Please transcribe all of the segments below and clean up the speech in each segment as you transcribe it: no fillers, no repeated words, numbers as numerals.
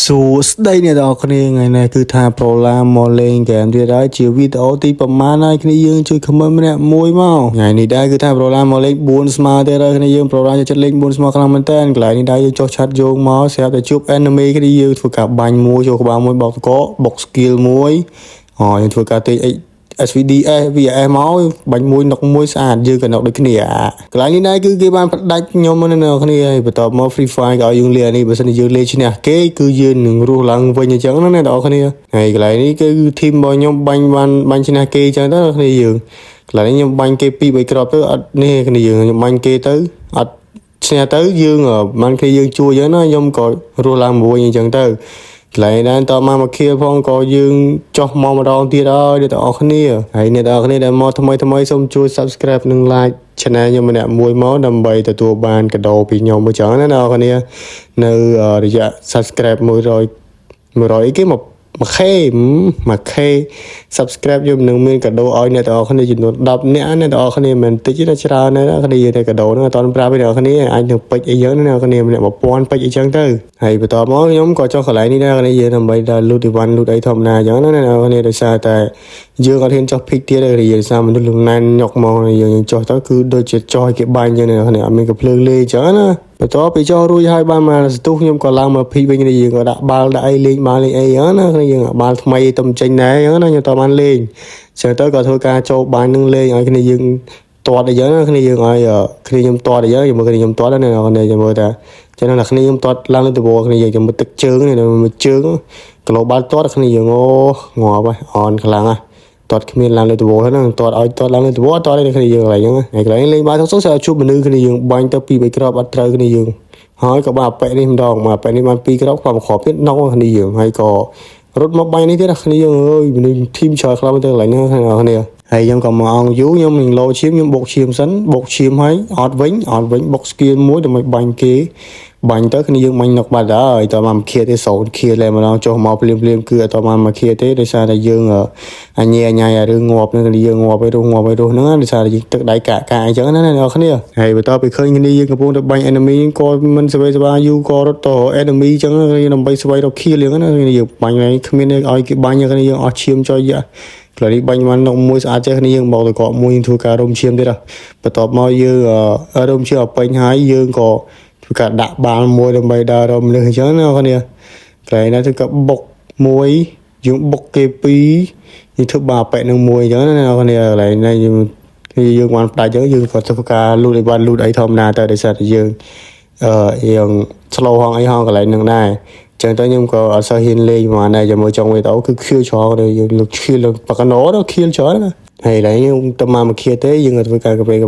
សួស្តីអ្នកទាំងអស់គ្នាថ្ងៃនេះគឺថាប្រូឡាមកលេងហ្គេមទៀតហើយជាវីដេអូទីប្រហែលហើយគ្នាយើងជួយខមមិនម្នាក់មួយមកថ្ងៃនេះដែរគឺថាប្រូឡាមកលេង4ស្មើទៀតហើយគ្នាយើងប្រូឡាចិត្តលេង4ស្មើខ្លាំងមែនតើកន្លែងនេះដែរយើងចុះឆាត់យោងមកស្រាប់តែជួប enemy គ្នាយើងធ្វើការបាញ់មួយចូលក្បាលមួយបោកតកបុក skill មួយយើងធ្វើការទេSVDS VS មកបាញ់មួយនុកមួយស្អាតយើងក៏នុកដូចគ្នាកន្លែងនេះដែរគឺគេបានផ្ដាច់ខ្ញុំនៅគ្នាហើយបន្ទាប់មក Free Fire ក៏ឲ្យយើងលេងនេះបើសិនជាយើងលេងឈ្នះគេគឺយើងនឹងរស់ឡើងវិញអញ្ចឹងណាអ្នកនរគ្នាហើយកន្លែងនេះគឺ team របស់ខ្ញុំបាញ់ឈ្នះគេអញ្ចឹងទៅគ្នាយើងកន្លែងនេះខ្ញុំបាញ់គេ2 3គ្រាប់ទៅអត់នេះគ្នាយើងខ្ញុំបាញ់គេទៅអត់ឈ្នះទៅយើងបានគេយើងជួយអញ្ចឹងណាខ្ញុំក៏រស់ឡើងវិញអញ្ចឹងទៅកន្លែងដែរតមកខៀលផងក៏យើងចុះមកម្ដងទៀតហើយអ្នកទាំងអស់គ្នាហើយអ្នកទាំងអស់គ្នាដែលមកថ្មីសូមជួយ Subscribe និង Like Channel ខ្ញុំម្នាក់មួយមកដើម្បីទទួលបានកាដូពីខ្ញុំមួយចឹងណាអ្នកទាំងអស់គ្នានៅរយៈ Subscribe 100អីគេ1k Subscribe ខ្ញុំនឹងមានកាដូឲ្យអ្នកទាំងអស់គ្នាចំនួន10នាក់អ្នកទាំងអស់គ្នាមិនតិចទេច្រើនណាស់គ្នាតែកាដូហ្នឹងអត់ប្រាប់ទេអ្នកគ្នាអាចនឹងពេជ្រអីចឹងណាអ្នកគ្នាម្នាក់1000ពេជ្រអីចឹងទៅហើយបន្តមកខ្ញុំក៏ចុះកន្លែងនេះដែរគ្នាយើងដើម្បីដល់ loot event loot អីធម្មតាចឹងណាអ្នកគ្នាដោយសារតែយើងអត់ហ៊ានចុះ pick ទៀតទេដោយសារមនុស្សលំណែនញុកមកយើងចុះទៅគឺដូចជាចុះឲ្យគេបាញ់ចឹងអ្នកគ្នាអត់មានកំភ្លើងលេងចឹងណាបន្ទាប់ពីចុះរួចហើយបានមកស្ទុះខ្ញុំក៏ឡើងមក pick វិញគ្នាយើងក៏ដាក់បាល់ដាក់អីលេងបាល់លេងអីចឹងណាគ្នាយើងបាល់ថ្មីទំចេញដែរចឹងណាខ្ញុំតបានលេងចឹងទៅក៏ធ្វើការចូលបាញ់នឹងលេងឲ្យគ្នាយើងទាត់អីចឹងណាគ្នាយើងឲ្យគ្នាខ្ញុំទាត់អីចឹងជាមួយគ្នាខ្ញុំទាត់ណាគ្នាខ្ញុំមើលតែចឹងណាគ្នាខ្ញុំទាត់ឡើងលើតវគ្នាយើងចាំមើលទឹកជើងនេះមើលជើងក្លោបាល់ទាត់គ្នាយើងងាប់ហើយអនខ្លាំងហ่ะទាត់គ្មានឡើងលើតវហ្នឹងទាត់ឲ្យទាត់ឡើងលើតវទាត់ឲ្យគ្នាយើងកន្លែងហ្នឹងហើយកន្លែងលេងបាល់សុខជួបមនុស្សគ្នាយើងបាញ់ទៅ2 3គ្រាប់អត់ត្រូវគ្នាយើងហើយក៏បានប៉ែនេះម្ដងមកប៉ែនេះបាន2គ្រាប់ខ្វំគ្រាប់ទៀតណុកគ្នាយើងហើយក៏រត់មកបាញ់នេះទៀតគ្នាយើងអើយមនុស្សធីមច្រើនខ្លាំងទៅកន្លែងហ្នឹងគ្នាហើយខ្ញុំក៏មកអង្គយូខ្ញុំនឹងលោឈាមខ្ញុំបុកឈាមសិនបុកឈាមហើយអត់វិញបុក skill មួយដើម្បីបាញ់គេបាញ់ទៅគ្នាយើងបាញ់នុកបាត់ហើយតើមកខៀទេ0ខៀលែម្ដងចុះមកភ្លាមគឺអត់តមកខៀទេដោយសារតែយើងអញ្ញារឿងងាប់នឹងគ្នាយើងងាប់ឲ្យរស់ហ្នឹងដោយសារតែយើងទឹកដៃកាអញ្ចឹងណាអ្នកនរគ្នាហើយបន្ទាប់ពីឃើញគ្នាយើងកំពុងតែបាញ់ enemy ក៏មិនស្វែងស្វាយូក៏រត់ទៅ enemy អញ្ចឹងដើម្បីស្វែងរកខៀលហ្នឹងណាយើងបាញ់ហើយគ្មានឲ្យគេបាញ់គ្នាយើងអស់ឈាមចុយក្លានេះបាញ់បាននុកមួយស្អាតចេះគ្នាយើងបោកទៅកក់មួយធ្វើការរុំឈាមទៀតបន្ទាប់មកយើងរុំឈាមឲ្យពេញហើយយើងក៏ធ្វើការដាក់បាល់មួយដើម្បីដើររំលឹកអញ្ចឹងណាគ្នាកន្លែងណាធ្វើការបុកមួយយើងបុកគេ2យើងធ្វើបាល់ប៉ែកនឹងមួយអញ្ចឹងណាគ្នាកន្លែងណាយើងបានផ្ដាច់អញ្ចឹងយើងក៏ធ្វើការលូតអីធម្មតាទៅដោយសារតែយើងយើងឆ្លោះហងអីហងកន្លែងនឹងដែរចឹងទៅខ្ញុំក៏អត់សូវហ៊ានលេងប្រហែលដែរចាំមើលចុងវីដេអូគឺខៀវច្រើនទៅយើងលុកខៀវបកណោទៅខៀវច្រើនណាហើយឡើយខ្ញុំទៅមកខៀវទេយើងធ្វើការកាបែគ្នា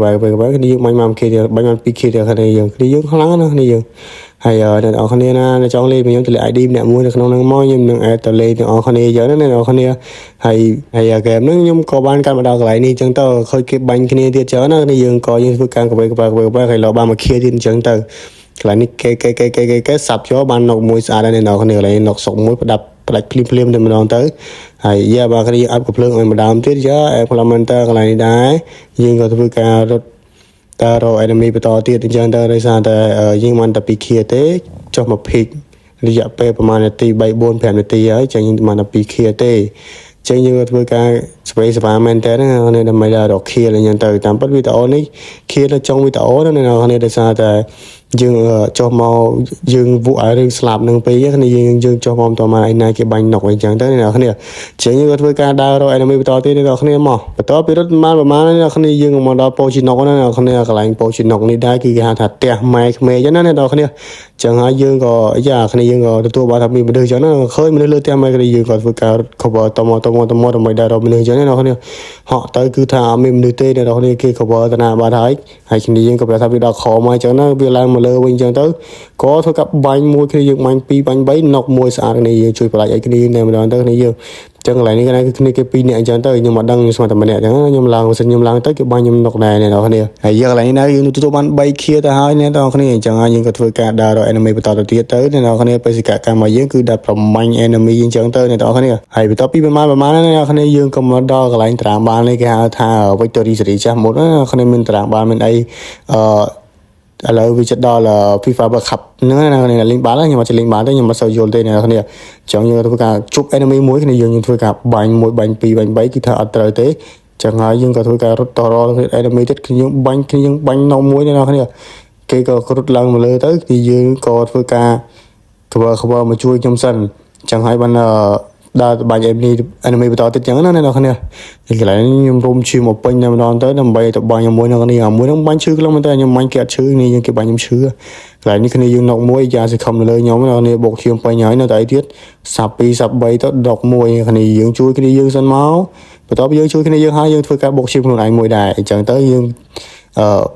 យើងបាញ់មកខៀវទៀតបាញ់មក2ខៀវទៀតគ្នាយើងខ្លាំងណាស់គ្នាយើងហើយអ្នកនរគ្នាណាចង់លេងខ្ញុំទៅលេង ID ម្នាក់មួយនៅក្នុងហ្នឹងមកខ្ញុំនឹងអេតទៅលេងទាំងអស់គ្នាចឹងណាអ្នកនរគ្នាហើយហ្គេមហ្នឹងខ្ញុំក៏បានកាត់មកដល់កន្លែងនេះចឹងទៅឃើញគេបាញ់គ្នាទៀតចឹងណាគ្នាយើងក៏យើងធ្វើការកាបែហើយឡោបានមកខៀវទៀតចឹងទៅកន្លែងនេះគេសាប់យកបាននុកមួយស្អាតហើយនៅគ្នាកន្លែងនុកសុកមួយផ្ដាច់ភ្លាមតែម្ដងទៅហើយបើគ្នាអាប់កំភ្លើងឲ្យម្ដងទៀតimplementer កន្លែងនេះដែរយើងក៏ធ្វើការរត់តារក enemy បន្តទៀតអញ្ចឹងទៅដោយសារតែយើងមិនតែ2ខៀទេចុះមក pick រយៈពេលប្រហែលនាទី3 4 5នាទីហើយចឹងយើងមិនតែ2ខៀទេចឹងយើងធ្វើការស្វែងមែនតើណាដើម្បីរកខៀអញ្ចឹងទៅតាមពិតវីដេអូនេះខៀនៅចុងវីដេអូណាអ្នកដោយសារតែយើងចុះមកយើងវក់ឲ្យរឿងស្លាប់នឹងពេកគ្នាយើងចុះមកតមកឯណាគេបាញ់នុកអីចឹងទៅអ្នកគ្នាចឹងយើងធ្វើការដើររក enemy បន្តទៀតអ្នកគ្នាមកបន្តពីរត់ប្រហែលអ្នកគ្នាយើងមកដល់ប៉ូជីណុកណាអ្នកគ្នាកន្លែងប៉ូជីណុកនេះដែរគឺគេហៅថាផ្ទះម៉ែក្មេចឹងណាអ្នកគ្នាចឹងហើយយើងក៏គ្នាយើងក៏ទទួលបានថាមានមនុស្សចឹងណាឃើញមនុស្សលើផ្ទះម៉ែគ្នាយើងក៏ធ្វើការ cover តមកដើម្បីដើររកមនុស្សចឹងណាអ្នកគ្នាហក់ទៅគឺថាអត់មានមនុស្សទេអ្នកគ្នាគេ cover តាណាបាត់ហើយគ្នាយើងក៏ប្រាប់ថាវាដល់ខំហើយចឹងណាវាឡើងមកលើវិញចឹងទៅក៏ធ្វើកាប់បាញ់មួយគ្នាយើងបាញ់2បាញ់3នុកមួយស្អាតគ្នាយើងជួយបលាច់ឲ្យគ្នាតែម្ដងទៅគ្នាយើងចឹងកន្លែងនេះគ្នាគេ2នាក់អញ្ចឹងទៅខ្ញុំអត់ដឹងខ្ញុំស្មានតែម្នាក់អញ្ចឹងខ្ញុំឡើងសិនខ្ញុំឡើងទៅគេបាញ់ខ្ញុំនុកដែរអ្នកនរគ្នាហើយយើងកន្លែងនេះយើងទទួលបាន3ខៀទៅហើយអ្នកនរគ្នាអញ្ចឹងហើយយើងក៏ធ្វើការដើររក enemy បន្តទៅទៀតទៅអ្នកនរគ្នាបេសកកម្មរបស់យើងគឺដាក់ប្រមាញ់ enemy អញ្ចឹងទៅអ្នកនរគ្នាហើយបន្ទាប់ពីប្រមាណអ្នកនរគ្នាយើងក៏មកដល់កន្លែងត្រាំបាននេះគេហៅថា Victory Series ចាស់មុនណាគ្នាមានត្រាំបានមានអី ឥឡូវវាចិត្តដល់ FIFA World Cup ហ្នឹងណាគ្នាលេងបានហើយខ្ញុំមកលេងបានទេខ្ញុំមិនសូវយល់ទេអ្នកគ្នាចឹងយើងធ្វើការជប់ enemy មួយគ្នាយើងធ្វើការបាញ់1បាញ់2បាញ់3គឺថាអត់ត្រូវទេចឹងហើយយើងក៏ធ្វើការរត់តរ enemy ទៀតគ្នាយើងបាញ់នៅមួយអ្នកគ្នាគេក៏រត់ឡើងមកលើទៅគឺយើងក៏ធ្វើការcover មកជួយខ្ញុំសិនចឹងហើយបានដើរបាញ់ enemy បន្តទៀតចឹងណាអ្នកគ្នាហើយកន្លែងខ្ញុំរុំឈឺមកពេញតែម្ដងទៅដើម្បីទៅបាញ់ជាមួយនឹងគ្នាមួយនឹងបាញ់ឈឺខ្លាំងមែនតើខ្ញុំបាញ់គេអត់ឈឺនេះយើងគេបាញ់ខ្ញុំឈឺកន្លែងនេះគ្នាយើងណុកមួយយ៉ាងសង្ឃឹមនៅលើខ្ញុំអ្នកគ្នាបុកឈាមពេញហើយនៅតែទៀតសាប់2សាប់3ទៅដកមួយគ្នាយើងជួយគ្នាយើងសិនមកបន្ទាប់យើងជួយគ្នាយើងហើយយើងធ្វើការបុកឈាមខ្លួនឯងមួយដែរអញ្ចឹងទៅយើង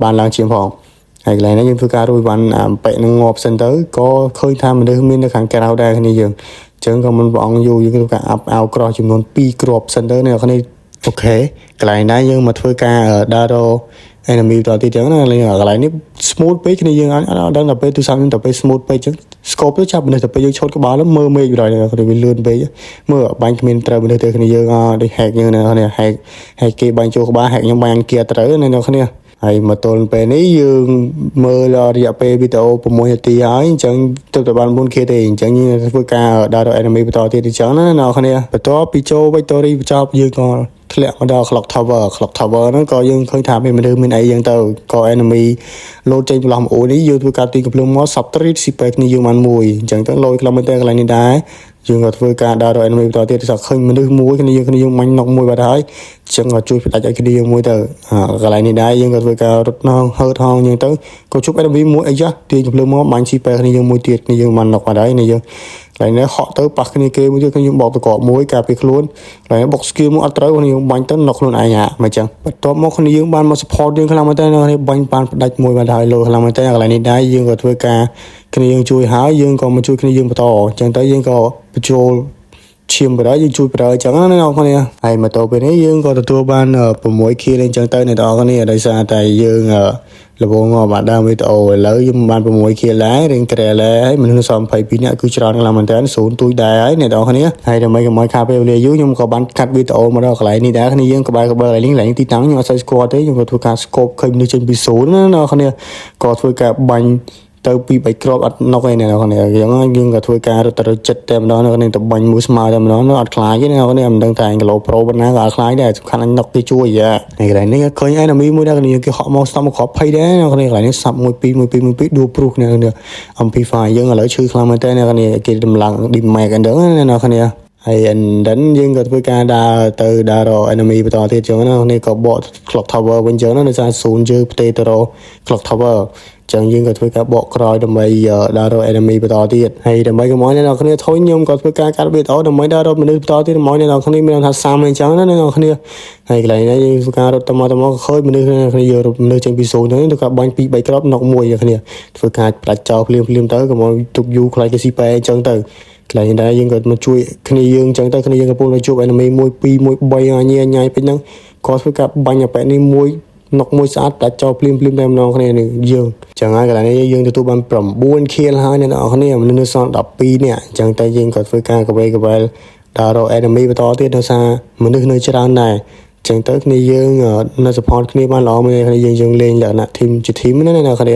បានឡើងឈាមផងហើយកន្លែងនេះយើងធ្វើការរួចបានប៉ែកនឹងងាប់សិនទៅក៏ឃើញថាមនុស្សមាននៅខាងក្រៅដែរគ្នាយើងចឹងក៏មិនព្រះអង្គយូរយើងធ្វើការអាប់អាវក្រោះចំនួន2គ្រាប់សិនទៅអ្នកគ្នាអូខេកន្លែងណាយើងមកធ្វើការដើររ enemy តទៀតចឹងណាកន្លែងនេះ smooth ពេកគ្នាយើងអត់ដឹងតែពេលទូរស័ព្ទខ្ញុំតែពេល smooth ពេកចឹង scope ទៅចាប់មនុស្សតែពេលយើងឈុតក្បាលមើលមេឃបណ្ដោយគ្នាវាលឿនពេកមើលបាញ់គ្មានត្រូវមនុស្សទៅគ្នាយើងដូច hack យើងណាគ្នា hack គេបាញ់ចូលក្បាល hack ខ្ញុំបាញ់អង្គាត្រូវណាអ្នកគ្នាហើយមកទល់ពេលនេះយើងមើលរយៈពេលវីដេអូ6នាទីហើយអញ្ចឹងទើបតែបាន 4K ទេអញ្ចឹងយើងធ្វើការដើររក enemy បន្តទៀតអញ្ចឹងណាអ្នកគ្នាបន្ទាប់ពីចូល victory បញ្ចប់យើងក៏ធ្លាក់មកដល់ clock tower ហ្នឹងក៏យើងឃើញថាមានមនុស្សមានអីយ៉ាងទៅក៏ enemy លោតចេញបន្លោះមកអូនេះយើងធ្វើការទីកំភ្លើងមក subtreat ស៊ីពេគ្នាយើងបានមួយអញ្ចឹងទៅលយខ្លះមែនតើកន្លែងនេះដែរយើងក៏ធ្វើការដើររក enemy បន្តទៀតទៅឃើញមនុស្សមួយគ្នាយើងមាញ់ណុកមួយបាត់ហើយអញ្ចឹងក៏ជួយផ្ដាច់ឲ្យគ្នាយើងមួយទៅកន្លែងនេះដែរយើងក៏ធ្វើការរត់ណងហើតហងយើងទៅក៏ជប់ enemy មួយអីចាស់ទាញកំភ្លើងមកបាញ់ស៊ីពេគ្នាយើងមួយទៀតគ្នាយើងបានណុកបាត់ហើយនេះយើងកន្លែងនេះហក់ទៅប៉ះគ្នាគេមួយទៀតខ្ញុំបោកតកកមួយការពារខ្លួនកន្លែងបុក skill មកអត់ត្រូវគ្នាយើងបាញ់ទៅណុកខ្លួនឯងមិនចឹងបន្ទាប់មកគ្នាយើងបានមក support យើងខ្លាំងមែនតើគ្នាបាញ់បានផ្ដាច់មួយបាត់ហើយលោខ្លាំងមែនតើកន្លែងនេះដែរយើងក៏ធ្វើការគ្នាយើងជួយហើយយើងក៏មកជួយគ្នាយើងបន្តអញ្ចឹងទៅយើងក៏បញ្ចូលឈាមបរិយយើងជួយបរិយអញ្ចឹងណាអ្នកនរហើយមកទៅពេលនេះយើងក៏ទទួលបាន6 kill អញ្ចឹងទៅអ្នកនរគ្នាដោយសារតែយើងលវងមកដើមវីដេអូឥឡូវយើងបាន6 kill ដែររៀងក្រែលែហើយមនុស្ស22នាក់គឺច្រើនខ្លាំងមែនតើ0ទូចដែរហើយអ្នកនរគ្នាហើយដើម្បីកុំឲ្យខាតពេលវេលាយូរខ្ញុំក៏បានកាត់វីដេអូមកដល់កន្លែងនេះដែរគ្នាយើងក្បែរកន្លែងទីតាំងខ្ញុំអត់សូវស្គាល់ទេខ្ញុំក៏ធ្វើការ scope ឃើញមនុស្សចេញពី0ណាអ្នកនរគ្នាក៏ធ្វើការបាញ់ទៅ2 3គ្រាប់អត់ណុកឯអ្នកនរគ្នាយើងក៏ធ្វើការរត់ទៅចិត្តតែម្ដងនៅនឹងទៅបាញ់មួយស្មើតែម្ដងអត់ខ្លាចទេអ្នកនរគ្នាមិនដឹងតែគីឡូប្រូប៉ុណ្ណាក៏អត់ខ្លាចដែរសំខាន់ណុកគេជួយហើយកន្លែងនេះឃើញ enemy មួយដែរគ្នាគេហក់មកស្ទប់មកគ្រាប់20ដែរអ្នកនរគ្នាកន្លែងនេះសាប់1 2 ដួលព្រុសគ្នា MP5 យើងឥឡូវឈឺខ្លាំងមែនតើអ្នកនរគ្នាគេតម្លឹង damage អញ្ចឹងអ្នកនរគ្នាហើយ then យើងក៏ធ្វើការដើររក enemy បន្តទៀតចឹងណានេះក៏បក clock tower វិញចឹងណាដោយសារ0យើងផ្ទេទៅរក clock tower ចឹងយើងក៏ធ្វើការបកក្រោយដើម្បីដើររក enemy បន្តទៀតហើយដើម្បីកុំឲ្យអ្នកនរគ្នាធុញខ្ញុំក៏ធ្វើការកាត់វីដេអូដើម្បីដើររកមនុស្សបន្តទៀតមកអ្នកនរគ្នាមានថាសាមអញ្ចឹងណាអ្នកនរគ្នាហើយកន្លែងនេះយើងធ្វើការរត់ទៅមកឃើញមនុស្សគ្នាយើងរត់មនុស្សចេញពី0ទៅធ្វើការបាញ់2 3គ្រាប់ណុកមួយអ្នកគ្នាធ្វើការផ្ដាច់ចោលភ្លាមទៅកុំឲ្យទុកយូរខ្លាចគេស៊ីប៉ែអញ្ចឹងទៅកន្លែងដែរយើងក៏មកជួយគ្នាយើងអញ្ចឹងទៅគ្នាយើងកំពុងតែជួប enemy 1 2 1 3ញ៉ៃពេញហ្នឹងក៏ធ្វើការបាញ់អាប៉ែនេះមួយណុកមួយស្អាតដាច់ចោលភ្លាមតែម្ដងគ្នានឹងយើងចឹងហើយកន្លែងនេះយើងទទួលបាន9 kill ហើយអ្នកនរគ្នាមនុស្សសល់12នាក់អញ្ចឹងតែយើងក៏ធ្វើការកវែដើររក enemy បន្តទៀតដោយសារមនុស្សនៅច្រើនដែរចឹងទៅគ្នាយើងនៅ support គ្នាបានល្អមែនគ្នាយើងលេងលក្ខណៈ team ជា team ណាអ្នកនរគ្នា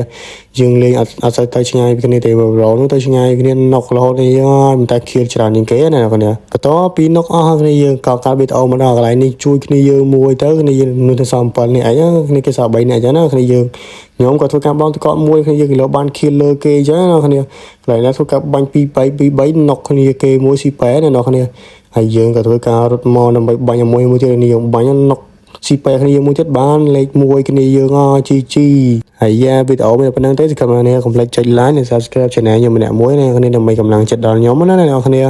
យើងលេងអត់សូវទៅឆ្ងាយពីគ្នាទេរោនោះទៅឆ្ងាយគ្នាណុករហូតនេះហើយមិនតែ kill ច្រើនជាងគេណាអ្នកនរគ្នាបន្ទាប់ពីណុកអស់គ្នាយើងក៏កាត់វីដេអូមកដល់កន្លែងនេះជួយគ្នាយើងមួយទៅគ្នាយើងនៅទៅ7នេះអីគ្នាគេសល់3នាក់អញ្ចឹងណាគ្នាយើងខ្ញុំក៏ធ្វើការបោកតកមួយគ្នាយើងគីឡូបាន kill លើគេអញ្ចឹងណាគ្នាកន្លែងនេះធ្វើការបាញ់2 3ណុកគ្នាគេមួយស៊ីប៉ែណាអ្នកគ្នាហើយយើងក៏ធ្វើការរត់មកដើម្បីបាញ់មួយទៀតនេះយើងបាញ់ណុកស៊ីប៉ែគ្នាមួយទៀតបានលេខ1គ្នាយើងGG ហើយវីដេអូមានប៉ុណ្្នឹងទេសង្ឃឹមថាអ្នកកុំភ្លេចចុច like និង subscribe channel ខ្ញុំម្នាក់មួយណាគ្នាដើម្បីកម្លាំងចិត្តដល់ខ្ញុំណាអ្នកគ្នា